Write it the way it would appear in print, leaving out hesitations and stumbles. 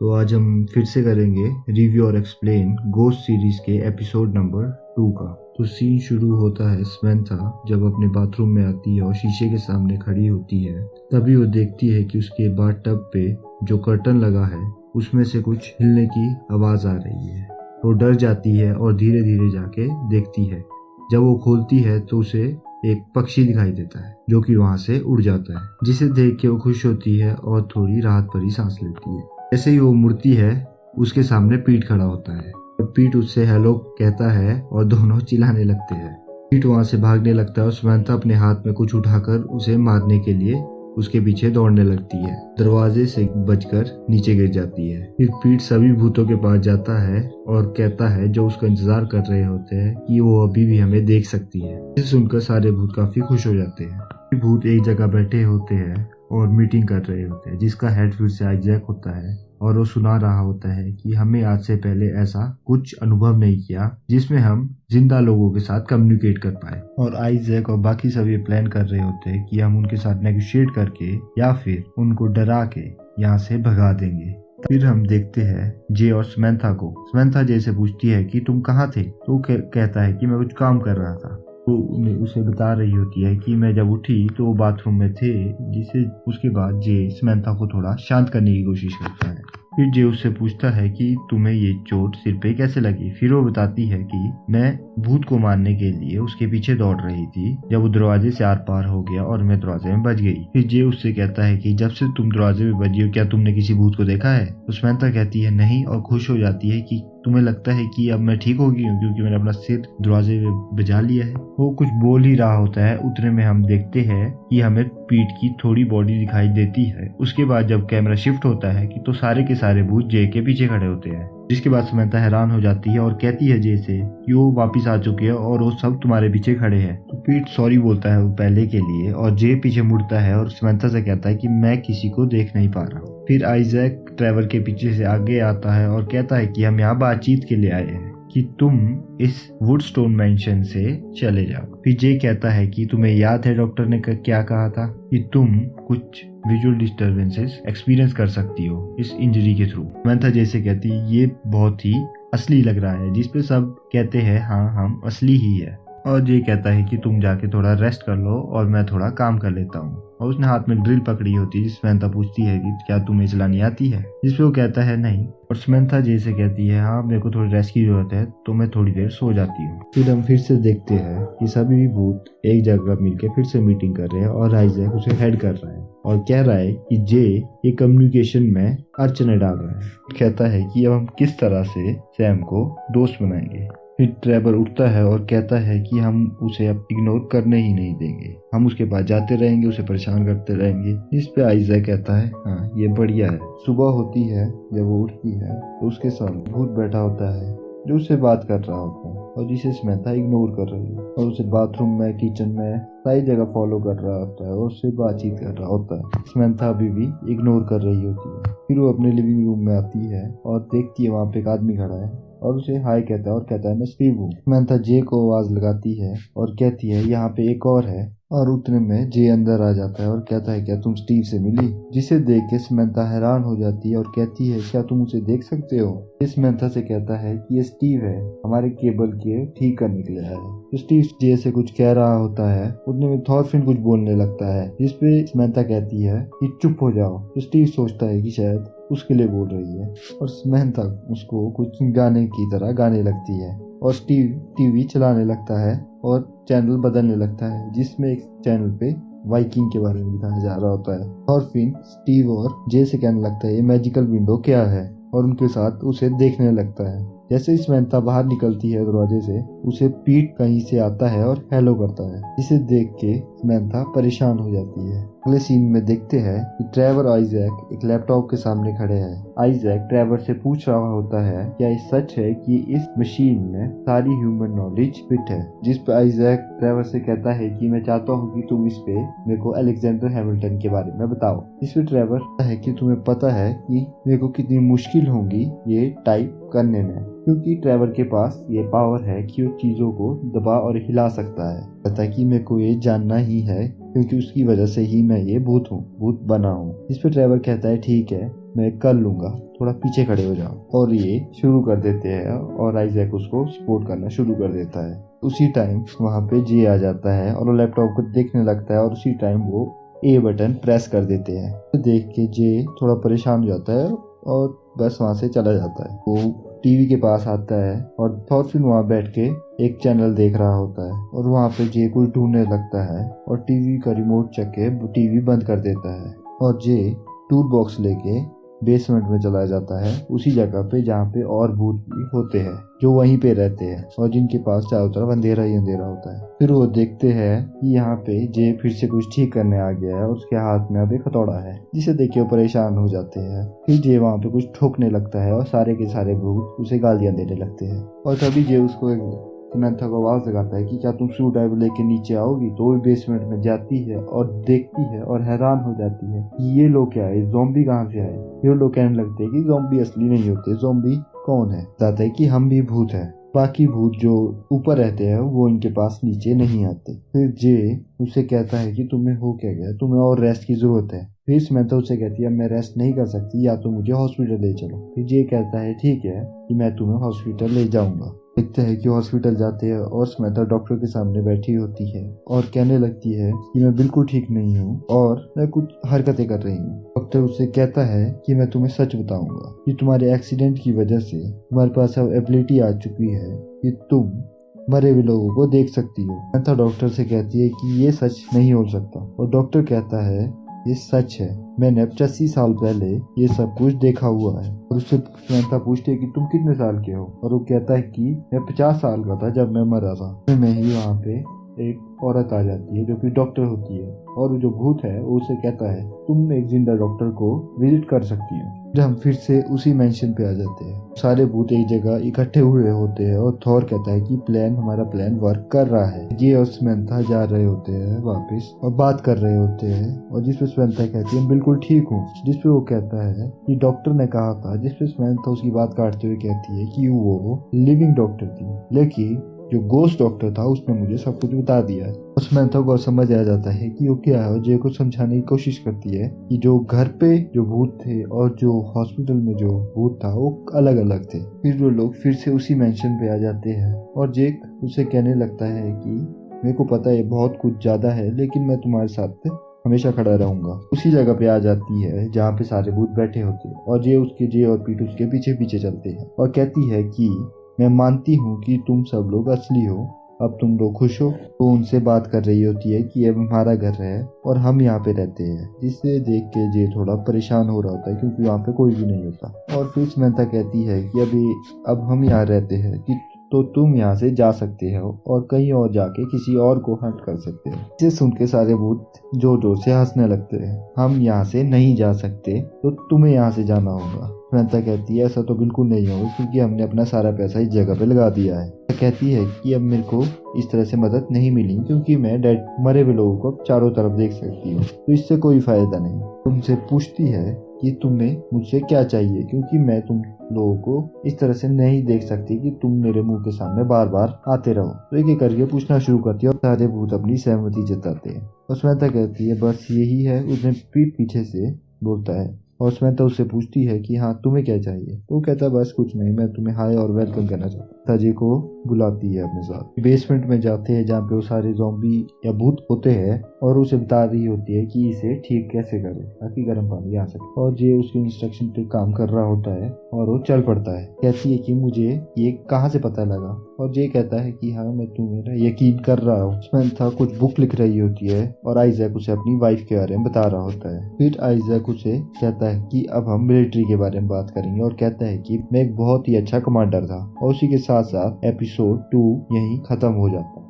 तो आज हम फिर से करेंगे रिव्यू और एक्सप्लेन गोस्ट सीरीज के एपिसोड नंबर 2 का। तो सीन शुरू होता है समंथा जब अपने बाथरूम में आती है और शीशे के सामने खड़ी होती है। तभी वो देखती है कि उसके बाथटब पे जो कर्टन लगा है उसमें से कुछ हिलने की आवाज आ रही है। वो डर जाती है और धीरे धीरे जाके देखती है। जब वो खोलती है तो उसे एक पक्षी दिखाई देता है जो कि वहां से उड़ जाता है, जिसे देख के वो खुश होती है और थोड़ी राहत भरी सांस लेती है। जैसे ही वो मुड़ती है उसके सामने पीट खड़ा होता है और पीट उससे हेलो कहता है और दोनों चिल्लाने लगते हैं। पीट वहां से भागने लगता है और समंथा अपने हाथ में कुछ उठाकर उसे मारने के लिए उसके पीछे दौड़ने लगती है। दरवाजे से बचकर नीचे गिर जाती है। फिर पीट सभी भूतों के पास जाता है और कहता है जो उसका इंतजार कर रहे होते हैं कि वो अभी भी हमें देख सकती है। इसे सुनकर सारे भूत काफी खुश हो जाते हैं। भूत एक जगह बैठे होते हैं और मीटिंग कर रहे होते हैं, जिसका हेड फिर से आइजैक होता है और वो सुना रहा होता है कि हमें आज से पहले ऐसा कुछ अनुभव नहीं किया जिसमें हम जिंदा लोगों के साथ कम्युनिकेट कर पाए। और आइजैक और बाकी सभी प्लान कर रहे होते हैं कि हम उनके साथ नेगोशिएट करके या फिर उनको डरा के यहाँ से भगा देंगे। फिर हम देखते हैं जे और समंथा को। समंथा जे से पूछती है कि तुम कहाँ थे, तो कहता है कि मैं कुछ काम कर रहा था। तो उसे बता रही होती है कि मैं जब उठी तो वो बाथरूम में थे। जिसे उसके बाद जे समंथा को थोड़ा शांत करने की कोशिश करता है। फिर जे उससे पूछता है कि तुम्हें ये चोट सिर पे कैसे लगी। फिर वो बताती है कि मैं भूत को मारने के लिए उसके पीछे दौड़ रही थी जब वो दरवाजे से आर पार हो गया और मैं दरवाजे में बच गई। फिर जे उससे कहता है कि जब से तुम दरवाजे में बची हो क्या तुमने किसी भूत को देखा है। तो समंथा कहती है नहीं और खुश हो जाती है कि तुम्हें लगता है कि अब मैं ठीक हो गई हूँ क्योंकि मैंने अपना सिर दरवाजे में बजा लिया है। वो कुछ बोल ही रहा होता है, उतने में हम देखते हैं कि हमें पीट की थोड़ी बॉडी दिखाई देती है। उसके बाद जब कैमरा शिफ्ट होता है कि तो सारे के सारे भूत जे के पीछे खड़े होते हैं। जिसके बाद समंथा हैरान हो जाती है और कहती है जे से कि वो वापिस आ चुके हैं और वो सब तुम्हारे पीछे खड़े हैं। तो पीट सॉरी बोलता है वो पहले के लिए और जे पीछे मुड़ता है और समंथा से कहता है कि मैं किसी को देख नहीं पा रहा। फिर आइजैक ट्रेवर के पीछे से आगे आता है और कहता है कि हम यहाँ बातचीत के लिए आए हैं कि तुम इस वुडस्टोन मैंशन से चले जाओ। फिर जे कहता है कि तुम्हें याद है डॉक्टर ने क्या कहा था कि तुम कुछ विजुअल डिस्टर्बेंसेस एक्सपीरियंस कर सकती हो इस इंजरी के थ्रू। समंथा जैसे कहती है ये बहुत ही असली लग रहा है, जिसपे सब कहते हैं हाँ हम असली ही है। और ये कहता है कि तुम जाके थोड़ा रेस्ट कर लो और मैं थोड़ा काम कर लेता हूँ। और उसने हाथ में ड्रिल पकड़ी होती है। समंथा पूछती है कि क्या तुम्हें चलानी आती है, जिसपे वो कहता है नहीं। और समंथा जैसे कहती है हाँ मेरे को थोड़ी रेस्ट की जरूरत है तो मैं थोड़ी देर सो जाती हूँ। फिर हम फिर से देखते हैं कि सभी भूत एक जगह मिलकर फिर से मीटिंग कर रहे हैं और आइजैक उसे हेड कर रहा है और कह रहा है कि जे ये कम्युनिकेशन में अड़चने डाल रहा है। कहता है कि अब हम किस तरह से सैम को दोस्त बनाएंगे। फिर ट्रेवर उठता है और कहता है कि हम उसे अब इग्नोर करने ही नहीं देंगे, हम उसके पास जाते रहेंगे, उसे परेशान करते रहेंगे। इस पे आइजैक कहता है हाँ ये बढ़िया है। सुबह होती है, जब वो उठती है तो उसके सामने भूत बैठा होता है जो उससे बात कर रहा होता है और जिसे समंथा इग्नोर कर रही है और उसे बाथरूम में, किचन में सारी जगह फॉलो कर रहा होता है और उससे बातचीत कर रहा होता है। समंथा अभी भी इग्नोर कर रही होती है। फिर वो अपने लिविंग रूम में आती है और देखती है वहाँ पे एक आदमी खड़ा है और उसे हाय कहता है और कहता है मैं स्टीव हूँ। समंथा जे को आवाज लगाती है और कहती है यहाँ पे एक और है। और उतने में जे अंदर आ जाता है और कहता है क्या तुम स्टीव से मिली। जिसे देख के समंथा हैरान हो जाती है और कहती है क्या तुम उसे देख सकते हो। इस समंथा से कहता है कि ये स्टीव है, हमारे केबल के ठीक करने के लिए आया है। तो स्टीव जे से कुछ कह रहा होता है, उतने में थॉरफिन कुछ बोलने लगता है जिसपे समंथा कहती है कि चुप हो जाओ। तो स्टीव सोचता है कि शायद उसके लिए बोल रही है और समंथा उसको कुछ गाने की तरह गाने लगती है और स्टीव टीवी चलाने लगता है और चैनल बदलने लगता है, जिसमें एक चैनल पे वाइकिंग के बारे में दिखाया जा रहा होता है। और फिर स्टीव और जे से कहने लगता है ये मैजिकल विंडो क्या है और उनके साथ उसे देखने लगता है। जैसे ही समंथा बाहर निकलती है दरवाजे से, उसे पीट कहीं से आता है और हेलो करता है, जिसे देख के समंथा परेशान हो जाती है। अगले सीन में देखते हैं कि ट्रेवर और आइजैक एक लैपटॉप के सामने खड़े हैं। आइजैक ट्रेवर से पूछ रहा होता है क्या ये सच है कि इस मशीन में सारी ह्यूमन नॉलेज फिट है। जिस पे आइजैक ट्रेवर से कहता है कि मैं चाहता हूँ कि तुम इस पे मेरे को अलेक्जेंडर हैमिल्टन के बारे में बताओ। इस पे ट्रेवर कहता है कि तुम्हें पता है कि मेरे को कितनी मुश्किल होगी ये टाइप करने में, क्योंकि ट्रेवर के पास ये पावर है कि वो चीजों को दबा और हिला सकता है। कहता कि मेरे को ये जानना ही है क्योंकि उसकी वजह से ही मैं ये भूत बना हूँ। इस पे ट्रेवर कहता है ठीक है मैं कर लूंगा, थोड़ा पीछे खड़े हो जाओ। और ये शुरू कर देते हैं और आइजैक उसको सपोर्ट करना शुरू कर देता है। उसी टाइम वहाँ पे जे आ जाता है और वो लैपटॉप को देखने लगता है और उसी टाइम वो ए बटन प्रेस कर देते हैं। तो देख के जे थोड़ा परेशान हो जाता है और बस वहाँ से चला जाता है। वो टीवी के पास आता है और थॉरफिन वहाँ बैठ के एक चैनल देख रहा होता है और वहाँ पे जे कुछ ढूंढने लगता है और टीवी का रिमोट चक के टीवी बंद कर देता है और जे टूल बॉक्स लेके बेसमेंट में चला जाता है, उसी जगह पे जहाँ पे और भूत भी होते हैं जो वहीं पे रहते हैं और जिनके पास चारों तरफ अंधेरा ही अंधेरा होता है। फिर वो देखते हैं कि यहाँ पे जे फिर से कुछ ठीक करने आ गया है और उसके हाथ में अभी हथौड़ा है, जिसे देख के वो परेशान हो जाते हैं। फिर जे वहाँ पे कुछ ठोकने लगता है और सारे के सारे भूत उसे गालियां देने लगते हैं और तभी जे उसको एक समंथा को आवाज लगाता है कि क्या तुम स्क्रू ड्राइवर लेके नीचे आओगी। तो वो बेसमेंट में जाती है और देखती है और हैरान हो जाती है कि ये लोग क्या है, ज़ॉम्बी कहाँ से आए। ये लोग कहने लगते हैं कि ज़ॉम्बी असली नहीं होते, ज़ॉम्बी कौन है। बताता है कि हम भी भूत हैं, बाकी भूत जो ऊपर रहते हैं वो इनके पास नीचे नहीं आते। फिर जे उसे कहता है कि तुम्हें हो क्या गया, तुम्हें और रेस्ट की जरूरत है। फिर समंथा उसे कहती है मैं रेस्ट नहीं कर सकती, या तो मुझे हॉस्पिटल ले चलो। फिर जे कहता है ठीक है कि मैं तुम्हें हॉस्पिटल ले जाऊंगा। देखते हैं कि हॉस्पिटल जाते हैं और समंथा डॉक्टर के सामने बैठी होती है और कहने लगती है कि मैं बिल्कुल ठीक नहीं हूँ और मैं कुछ हरकतें कर रही हूँ। डॉक्टर उससे कहता है कि मैं तुम्हें सच बताऊंगा कि तुम्हारे एक्सीडेंट की वजह से तुम्हारे पास अब एबिलिटी आ चुकी है कि तुम मरे हुए लोगों को देख सकती हो। समंथा डॉक्टर से कहती है कि ये सच नहीं हो सकता और डॉक्टर कहता है ये सच है, मैंने 85 साल पहले ये सब कुछ देखा हुआ है। और उससे समंथा पूछती है कि तुम कितने साल के हो और वो कहता है कि मैं 50 साल का था जब मैं मरा था। मैं ही वहाँ पे एक औरत आ जाती है जो कि डॉक्टर होती है और जो भूत है वो उसे कहता है तुम एक जिंदा डॉक्टर को विजिट कर सकती हो। हम फिर से उसी मेंशन पे आ जाते हैं। सारे भूत एक जगह इकट्ठे हुए होते हैं और थॉर कहता है कि हमारा प्लान वर्क कर रहा है। ये और समंथा जा रहे होते हैं वापस और बात कर रहे होते हैं और जिसपे समंथा कहती है बिल्कुल ठीक हूँ। जिसपे वो कहता है कि डॉक्टर ने कहा था, जिसपे समंथा उसकी बात काटते हुए कहती है कि वो लिविंग डॉक्टर थी, लेकिन जो गोस्ट डॉक्टर था उसने मुझे सब कुछ बता दिया है। और समंथा को समझ आ जाता है कि वो क्या है। जे को समझाने की कोशिश करती है कि जो घर पे जो भूत थे और जो हॉस्पिटल में जो भूत था वो अलग अलग थे। फिर वो लोग फिर से उसी मेंशन पे आ जाते हैं और जेक उसे कहने लगता है कि मेरे को पता है बहुत कुछ ज्यादा है, लेकिन मैं तुम्हारे साथ हमेशा खड़ा रहूंगा। उसी जगह पे आ जाती है जहाँ पे सारे भूत बैठे होते हैं और जे और पीट उसके पीछे पीछे चलते हैं और कहती है कि मैं मानती हूँ कि तुम सब लोग असली हो, अब तुम लोग खुश हो। तो उनसे बात कर रही होती है कि अब हमारा घर है और हम यहाँ पे रहते हैं, जिससे देख के जे थोड़ा परेशान हो रहा होता है क्योंकि वहाँ पे कोई भी नहीं होता। और फिर समंथा कहती है कि अब हम यहाँ रहते हैं कि तो तुम यहाँ से जा सकते हो और कहीं और जाके किसी और को हंट कर सकते हो। इसे सुन के सारे भूत जोर जोर से हंसने लगते हैं। हम यहाँ से नहीं जा सकते तो तुम्हें यहाँ से जाना होगा। समंथा कहती है ऐसा तो बिल्कुल नहीं होगा क्योंकि हमने अपना सारा पैसा इस जगह पे लगा दिया है। कहती है कि अब मेरे को इस तरह से मदद नहीं मिली क्योंकि मैं मरे हुए लोगों को चारों तरफ देख सकती हूँ, तो इससे कोई फायदा नहीं। तुमसे पूछती है कि तुम्हें मुझसे क्या चाहिए क्योंकि मैं तुम लोगों को इस तरह से नहीं देख सकती कि तुम मेरे मुंह के सामने बार बार आते रहो। तो एक एक करके पूछना शुरू करती है और सारे भूत अपनी सहमति जताते हैं। और समंथा कहती है बस यही है। उसने पीठ पीछे से बोलता है और समंथा उससे पूछती है कि हाँ तुम्हें क्या चाहिए। तो कहता है बस कुछ नहीं, मैं तुम्हें हाय और वेलकम करना चाहता हूँ। ताजे को बुलाती है अपने साथ। बेसमेंट में जाते हैं जहाँ पे वो सारे ज़ॉम्बी या भूत होते हैं और उसे बता रही होती है कि इसे ठीक कैसे करे ताकि गर्म पानी आ सके। और जे उसके इंस्ट्रक्शन पे काम कर रहा होता है और वो चल पड़ता है। कहती है कि मुझे ये कहाँ से पता लगा। और जे कहता है कि हाँ मैं तुम्हें यकीन कर रहा हूँ। समंथा कुछ बुक लिख रही होती है और आइजैक उसे अपनी वाइफ के बारे में बता रहा होता है। फिर आइजैक उसे कहता है कि अब हम मिलिट्री के बारे में बात करेंगे और कहता है कि मैं एक बहुत ही अच्छा कमांडर था। और उसी के साथ साथ एपिसोड 2 यहीं खत्म हो जाता है।